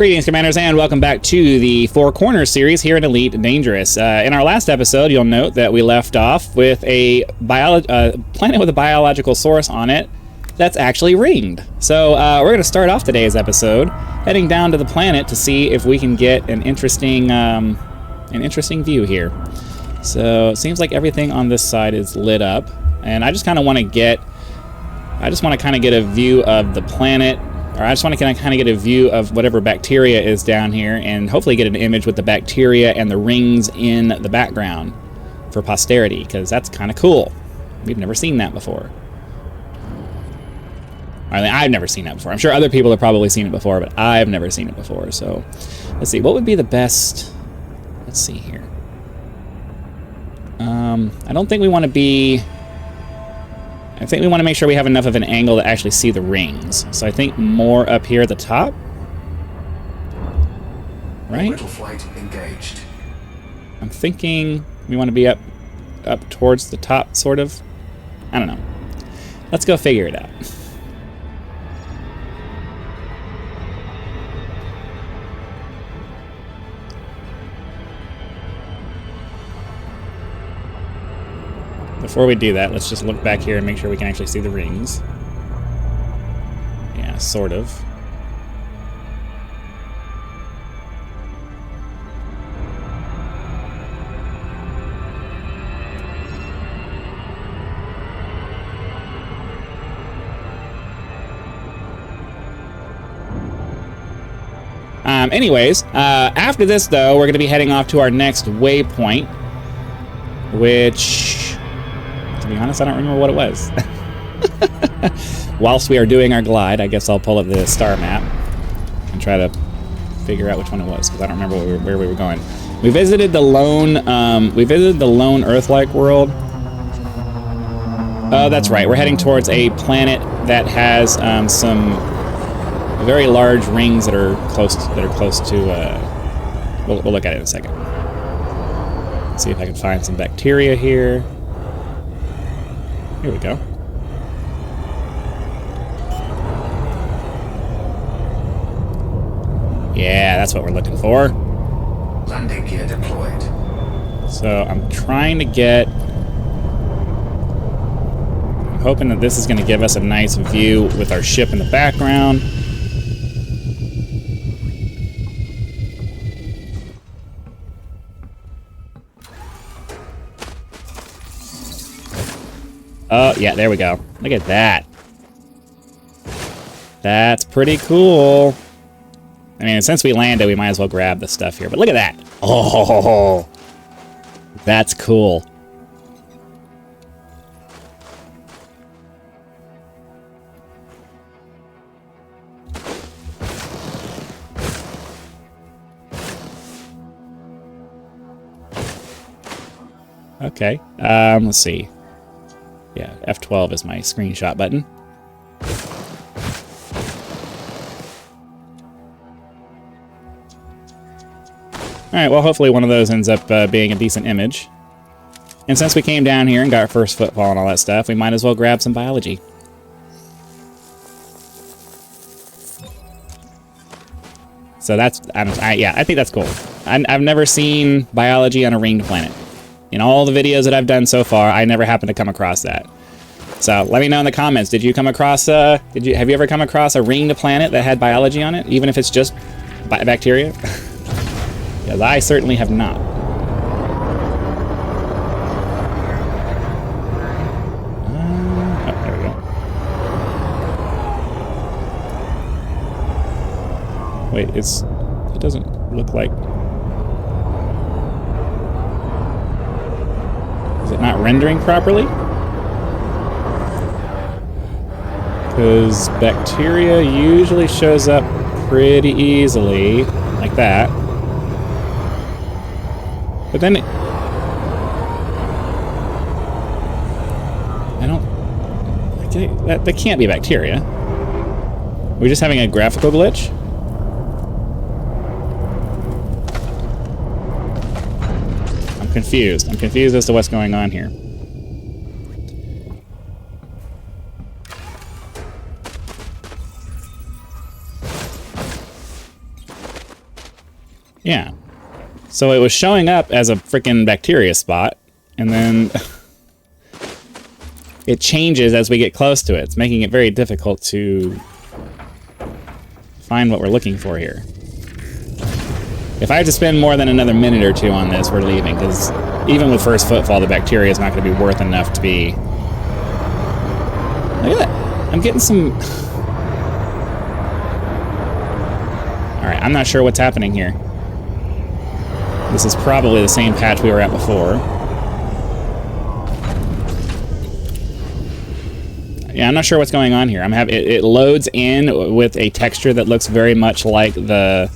Greetings, Commanders, and welcome back to the Four Corners series here in Elite Dangerous. In our last episode, you'll note that we left off with a planet with a biological source on it that's actually ringed. So we're going to start off today's episode heading down to the planet to see if we can get an interesting view here. So it seems like everything on this side is lit up, and I just kind of want to get a view of the planet. Or I just want to kind of get a view of whatever bacteria is down here and hopefully get an image with the bacteria and the rings in the background for posterity, because that's kind of cool. We've never seen that before. I mean, I've never seen that before. I'm sure other people have probably seen it before, but I've never seen it before. So let's see. What would be the best? Let's see here. I don't think we want to be... I think we want to make sure we have enough of an angle to actually see the rings. So I think more up here at the top. Right? Orbital flight engaged. I'm thinking we want to be up towards the top, sort of. I don't know. Let's go figure it out. Before we do that, let's just look back here and make sure we can actually see the rings. Yeah, sort of. Anyways, after this, though, we're going to be heading off to our next waypoint, which... to be honest, I don't remember what it was. Whilst we are doing our glide, I guess I'll pull up the star map and try to figure out which one it was, because I don't remember where we were going. We visited the lone Earth-like world. Oh, that's right. We're heading towards a planet that has some very large rings that are close to. We'll look at it in a second. Let's see if I can find some bacteria here. Here we go. Yeah, that's what we're looking for. Landing gear deployed. So I'm trying to get... I'm hoping that this is going to give us a nice view with our ship in the background. Oh, yeah, there we go. Look at that. That's pretty cool. I mean, since we landed, we might as well grab the stuff here. But look at that. Oh, that's cool. Okay, let's see. Yeah, F12 is my screenshot button. Alright, well, hopefully one of those ends up being a decent image. And since we came down here and got our first footfall and all that stuff, we might as well grab some biology. So that's... yeah, I think that's cool. I've never seen biology on a ringed planet. In all the videos that I've done so far, I never happened to come across that. So let me know in the comments. Did you come across? Have you ever come across a ringed planet that had biology on it, even if it's just bacteria? Because I certainly have not. Oh, there we go. Wait, it doesn't look like. Is it not rendering properly? Because bacteria usually shows up pretty easily, like that. But then that can't be bacteria. We're just having a graphical glitch? I'm confused. I'm confused as to what's going on here. Yeah. So it was showing up as a freaking bacteria spot, and then it changes as we get close to it. It's making it very difficult to find what we're looking for here. If I have to spend more than another minute or two on this, we're leaving, because even with first footfall, the bacteria is not going to be worth enough to be... Look at that. I'm getting some... Alright, I'm not sure what's happening here. This is probably the same patch we were at before. Yeah, I'm not sure what's going on here. It loads in with a texture that looks very much like the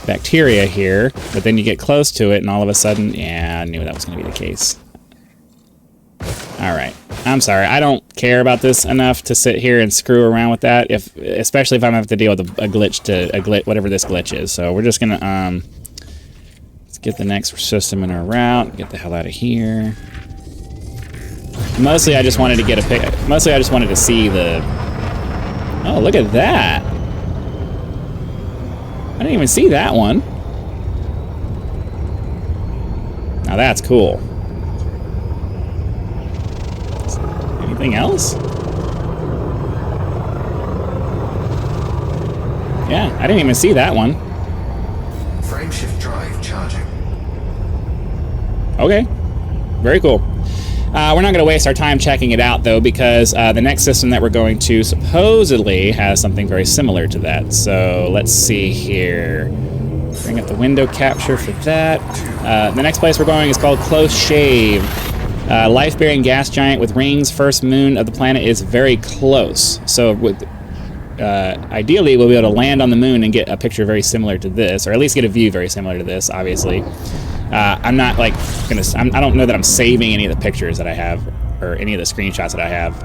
bacteria here, but then you get close to it and all of a sudden, yeah, I knew that was going to be the case. Alright, I'm sorry. I don't care about this enough to sit here and screw around with that, especially if I'm going to have to deal with a glitch, whatever this glitch is. So we're just going to, let's get the next system in our route, get the hell out of here. Mostly I just wanted to get a pic. Mostly I just wanted to see the... Oh, look at that. I didn't even see that one. Now that's cool. Anything else? Yeah, I didn't even see that one. Frameshift drive charging. Okay. Very cool. We're not going to waste our time checking it out, though, because the next system that we're going to supposedly has something very similar to that. So let's see here. Bring up the window capture for that. The next place we're going is called Close Shave. Life-bearing gas giant with rings. First moon of the planet is very close. So ideally, we'll be able to land on the moon and get a picture very similar to this, or at least get a view very similar to this, obviously. I'm not like I don't know that I'm saving any of the pictures that I have or any of the screenshots that I have.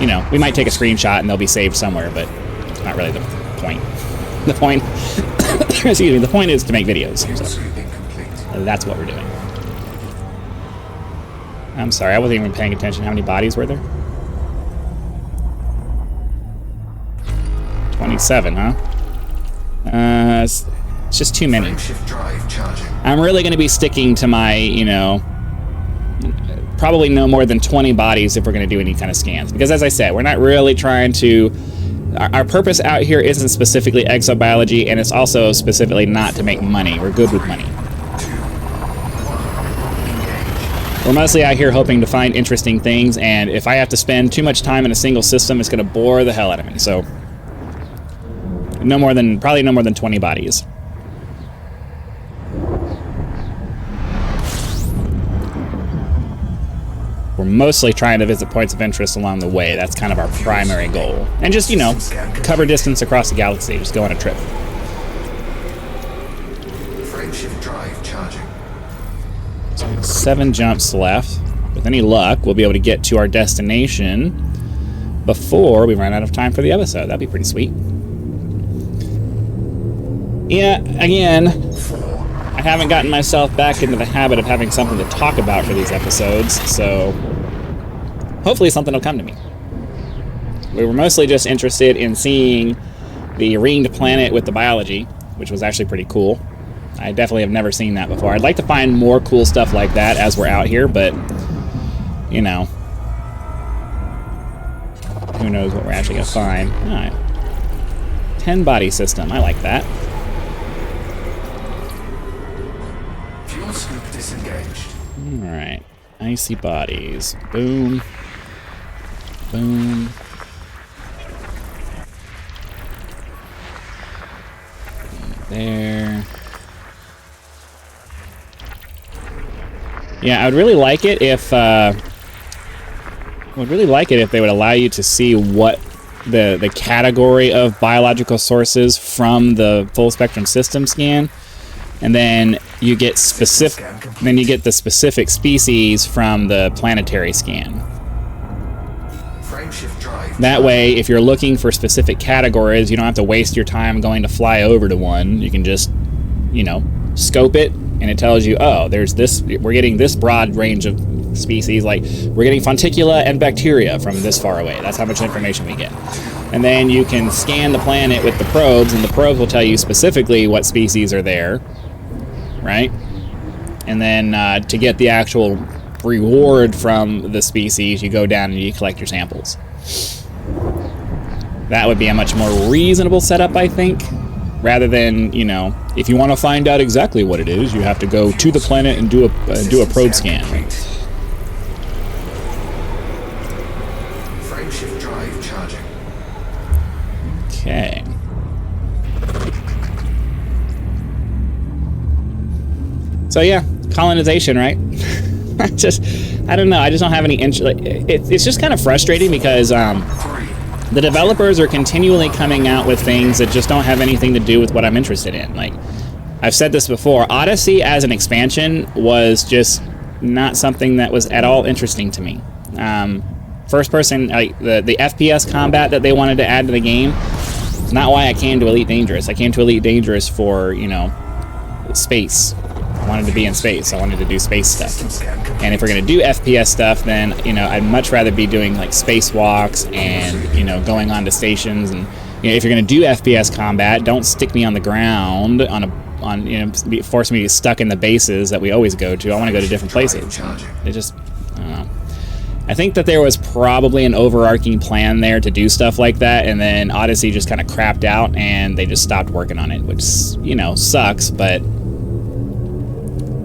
You know, we might take a screenshot and they'll be saved somewhere, but it's not really the point. The point, excuse me, the point is to make videos. So that's what we're doing. I'm sorry, I wasn't even paying attention. How many bodies were there? 27, huh? It's just too many. I'm really going to be sticking to my, you know, probably no more than 20 bodies if we're going to do any kind of scans. Because as I said, we're not really trying to... Our purpose out here isn't specifically exobiology, and it's also specifically not to make money. We're good with money. We're mostly out here hoping to find interesting things, and if I have to spend too much time in a single system, it's going to bore the hell out of me. So, probably no more than 20 bodies. We're mostly trying to visit points of interest along the way. That's kind of our primary goal. And just, you know, cover distance across the galaxy. Just go on a trip. Frameshift drive charging. So 7 jumps left. With any luck, we'll be able to get to our destination before we run out of time for the episode. That'd be pretty sweet. Yeah, again, I haven't gotten myself back into the habit of having something to talk about for these episodes, so hopefully something will come to me. We were mostly just interested in seeing the ringed planet with the biology, which was actually pretty cool. I definitely have never seen that before. I'd like to find more cool stuff like that as we're out here, but, you know, who knows what we're actually going to find. All right. 10 body system. I like that. Fuel scoop disengaged. All right. Icy bodies. Boom. Boom. There. Yeah, I would really like it if they would allow you to see what the category of biological sources from the full spectrum system scan, and then you get the specific species from the planetary scan. That way, if you're looking for specific categories, you don't have to waste your time going to fly over to one. You can just, you know, scope it, and it tells you, oh, there's this, we're getting this broad range of species. Like, we're getting fonticula and bacteria from this far away. That's how much information we get. And then you can scan the planet with the probes, and the probes will tell you specifically what species are there, right? And then to get the actual reward from the species, you go down and you collect your samples. That would be a much more reasonable setup, I think, rather than, you know, if you want to find out exactly what it is, you have to go to the planet and do a probe scan. Frameshift drive charging. Okay. So yeah, colonization, right? I don't know. I just don't have any interest. Like, it's just kind of frustrating because the developers are continually coming out with things that just don't have anything to do with what I'm interested in. Like, I've said this before, Odyssey as an expansion was just not something that was at all interesting to me. First person, like the FPS combat that they wanted to add to the game, is not why I came to Elite Dangerous. I came to Elite Dangerous for, you know, space. I wanted to be in space. I wanted to do space stuff. And if we're going to do FPS stuff, then, you know, I'd much rather be doing like spacewalks and, you know, going onto stations. And, you know, if you're going to do FPS combat, don't stick me on the ground you know, force me to be stuck in the bases that we always go to. I want to go to different places. It just, I don't know. I think that there was probably an overarching plan there to do stuff like that, and then Odyssey just kind of crapped out and they just stopped working on it, which, you know, sucks, but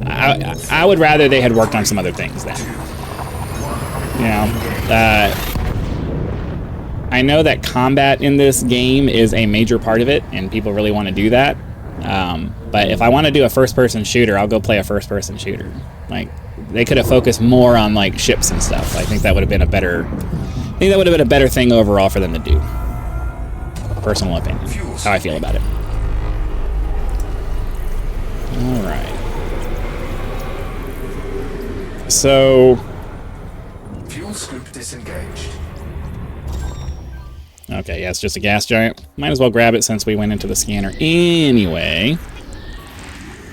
I would rather they had worked on some other things then. You know, I know that combat in this game is a major part of it, and people really want to do that. But if I want to do a first-person shooter, I'll go play a first-person shooter. Like, they could have focused more on like ships and stuff. I think that would have been a better. I think that would have been a better thing overall for them to do. Personal opinion, how I feel about it. All right. So. Fuel scoop disengaged. Okay, yeah, it's just a gas giant. Might as well grab it since we went into the scanner anyway.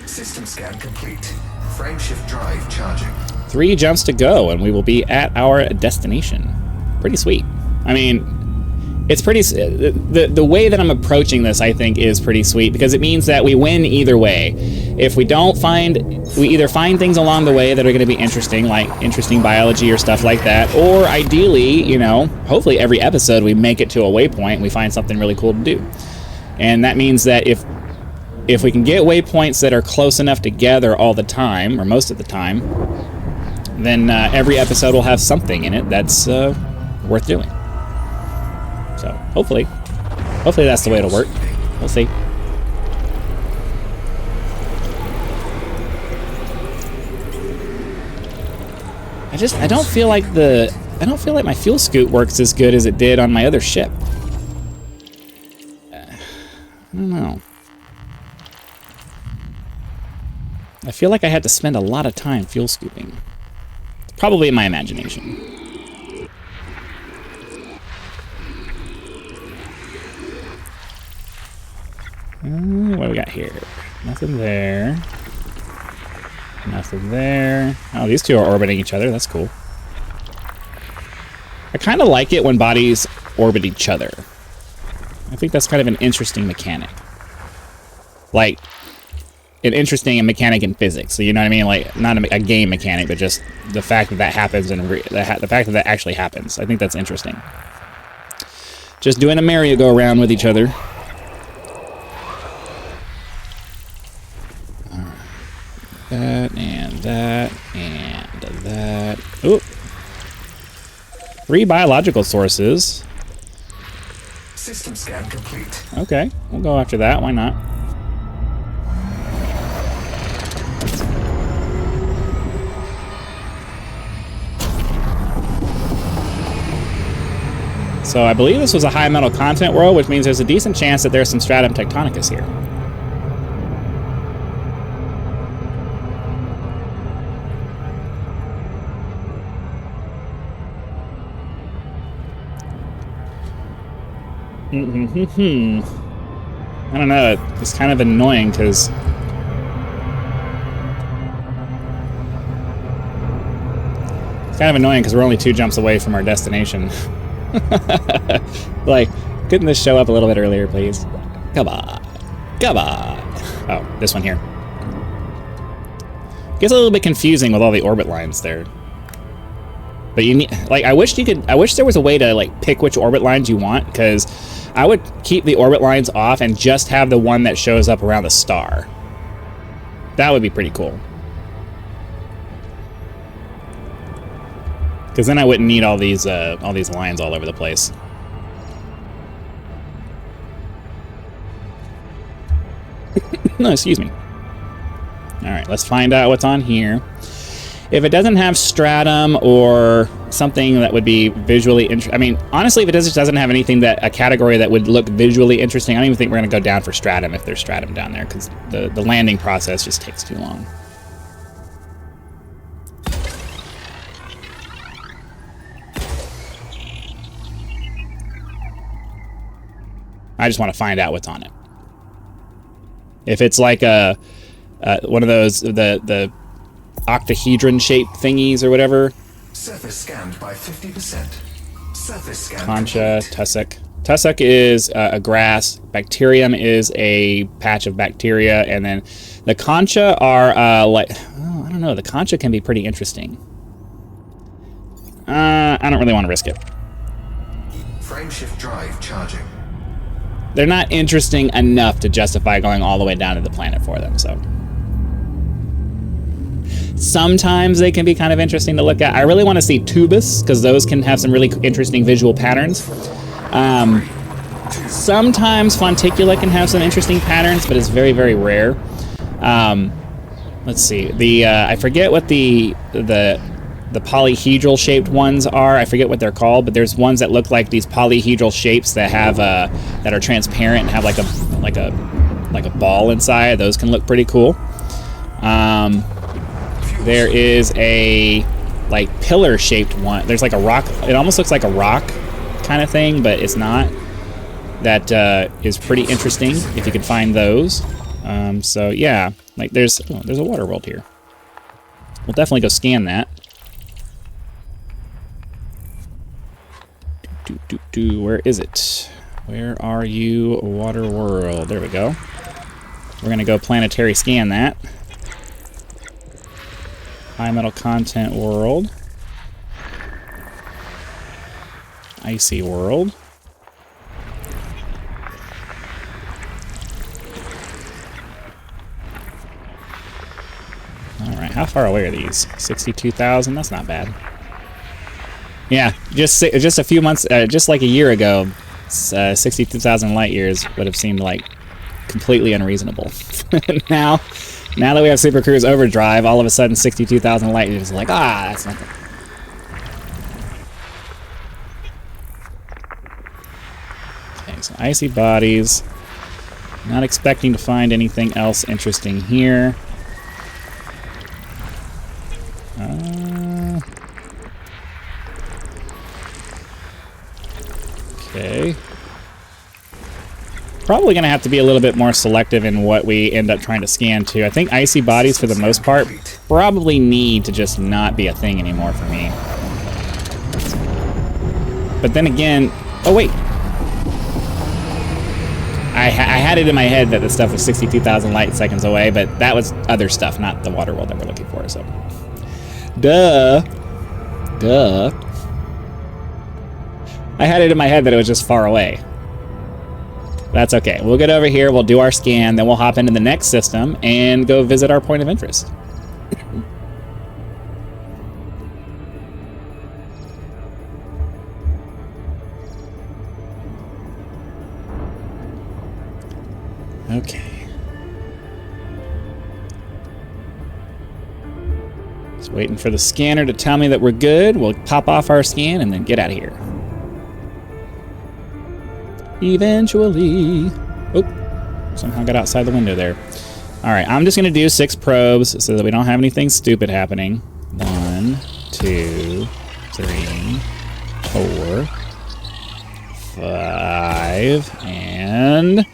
System scan complete. Frameshift drive charging. 3 jumps to go, and we will be at our destination. Pretty sweet. I mean, it's pretty. The way that I'm approaching this, I think, is pretty sweet because it means that we win either way. If we don't we either find things along the way that are going to be interesting, like interesting biology or stuff like that, or ideally, you know, hopefully every episode we make it to a waypoint and we find something really cool to do. And that means that if we can get waypoints that are close enough together all the time, or most of the time, then every episode will have something in it that's worth doing. So hopefully that's the way it'll work. We'll see. I don't feel like my fuel scoot works as good as it did on my other ship. I don't know. I feel like I had to spend a lot of time fuel scooping. Probably in my imagination. What do we got here? Nothing there. Nothing there. Oh, these two are orbiting each other. That's cool. I kind of like it when bodies orbit each other. I think that's kind of an interesting mechanic. Like, an interesting mechanic in physics. So you know what I mean? Like, not a game mechanic, but just the fact that that happens and the fact that that actually happens. I think that's interesting. Just doing a merry-go-round with each other. That and that and that. Oop. 3 biological sources. System scan complete. Okay, we'll go after that. Why not? So I believe this was a high metal content world, which means there's a decent chance that there's some stratum tectonicus here. I don't know, it's kind of annoying because Kind of annoying because we're only 2 jumps away from our destination. Like, couldn't this show up a little bit earlier, please? Come on. Come on. Oh, this one here. Gets a little bit confusing with all the orbit lines there. But you need, like, I wish there was a way to, like, pick which orbit lines you want, because I would keep the orbit lines off and just have the one that shows up around the star. That would be pretty cool. Because then I wouldn't need all these lines all over the place. No, excuse me. All right, let's find out what's on here. If it doesn't have stratum or something that would be visually interesting, I mean, honestly, if it doesn't have anything a category that would look visually interesting, I don't even think we're going to go down for stratum if there's stratum down there, because the landing process just takes too long. I just want to find out what's on it. If it's like one of those the octahedron shaped thingies or whatever. Surface scanned by 50%. Surface scan. Concha, tussock. Tussock is a grass. Bacterium is a patch of bacteria, and then the concha are like, oh, I don't know. The concha can be pretty interesting. I don't really want to risk it. Frameshift drive charging. They're not interesting enough to justify going all the way down to the planet for them, so. Sometimes they can be kind of interesting to look at. I really want to see tubus, because those can have some really interesting visual patterns. Sometimes fonticula can have some interesting patterns, but it's very, very rare. Let's see. I forget what the polyhedral shaped ones are. I forget what they're called, but there's ones that look like these polyhedral shapes that have that are transparent and have like a ball inside. Those can look pretty cool. There is a like pillar shaped one. There's like a rock. It almost looks like a rock kind of thing, but it's not. That is pretty interesting if you can find those. So yeah, like there's a water world here. We'll definitely go scan that. Where is it? Where are you, water world? There we go. We're gonna go planetary scan that. High metal content world. Icy world. Alright, how far away are these? 62,000? That's not bad. Yeah, just a few months, just like a year ago, 62,000 light years would have seemed like completely unreasonable. Now that we have Super Cruise Overdrive, all of a sudden 62,000 light years is like, that's nothing. Okay, so icy bodies. Not expecting to find anything else interesting here. Okay. Probably going to have to be a little bit more selective in what we end up trying to scan to. I think icy bodies, for the most part, probably need to just not be a thing anymore for me. But then again... Oh, wait. I had it in my head that the stuff was 62,000 light seconds away, but that was other stuff, not the water world that we're looking for, so... Duh. I had it in my head that it was just far away. That's okay. We'll get over here, we'll do our scan, then we'll hop into the next system and go visit our point of interest. Okay. Just waiting for the scanner to tell me that we're good. We'll pop off our scan and then get out of here. Eventually. Oh, somehow got outside the window there. All right, I'm just going to do 6 probes so that we don't have anything stupid happening. 1, 2, 3, 4, 5, and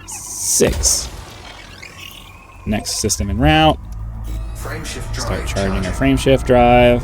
6. Next system en route. Frameshift drive Start charging our frameshift drive.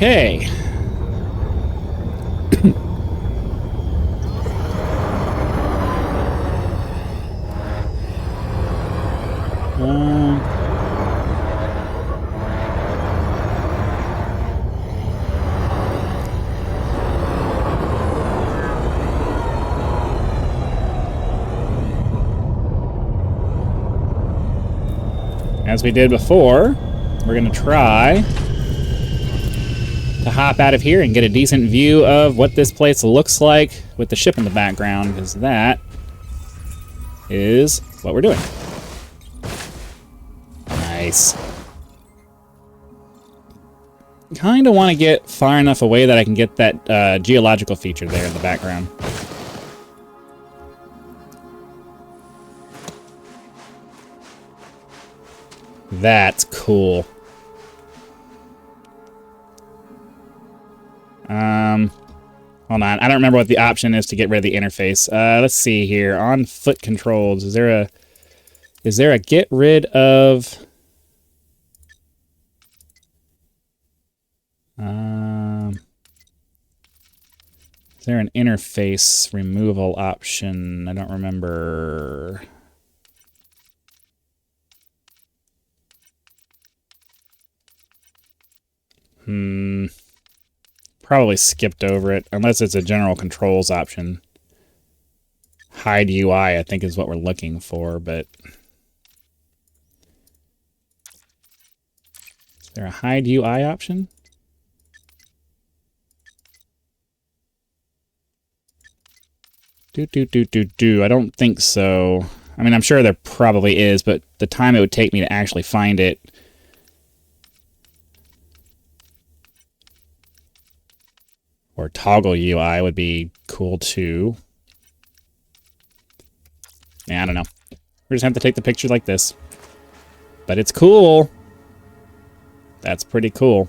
Okay. As we did before, we're going to try to hop out of here and get a decent view of what this place looks like with the ship in the background, because that is what we're doing. Nice. Kind of want to get far enough away that I can get that geological feature there in the background. That's cool. Hold on. I don't remember what the option is to get rid of the interface. Let's see here. On foot controls, is there a get rid of... is there an interface removal option? I don't remember. Probably skipped over it, unless it's a general controls option. Hide UI, I think, is what we're looking for, but... is there a hide UI option? I don't think so. I mean, I'm sure there probably is, but the time it would take me to actually find it... or toggle UI would be cool too. Yeah, I don't know. We're just have to take the picture like this. But it's cool. That's pretty cool.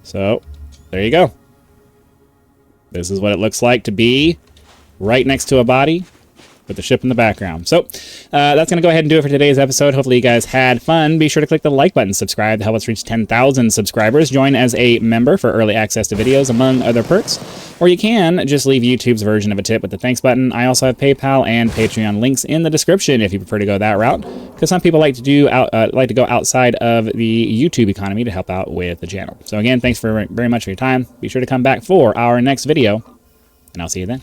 So, there you go. This is what it looks like to be right next to a body with the ship in the background. So, that's going to go ahead and do it for today's episode. Hopefully you guys had fun. Be sure to click the like button, subscribe to help us reach 10,000 subscribers. Join as a member for early access to videos, among other perks. Or you can just leave YouTube's version of a tip with the thanks button. I also have PayPal and Patreon links in the description if you prefer to go that route, because some people like to go outside of the YouTube economy to help out with the channel. So again, thanks very much for your time. Be sure to come back for our next video, and I'll see you then.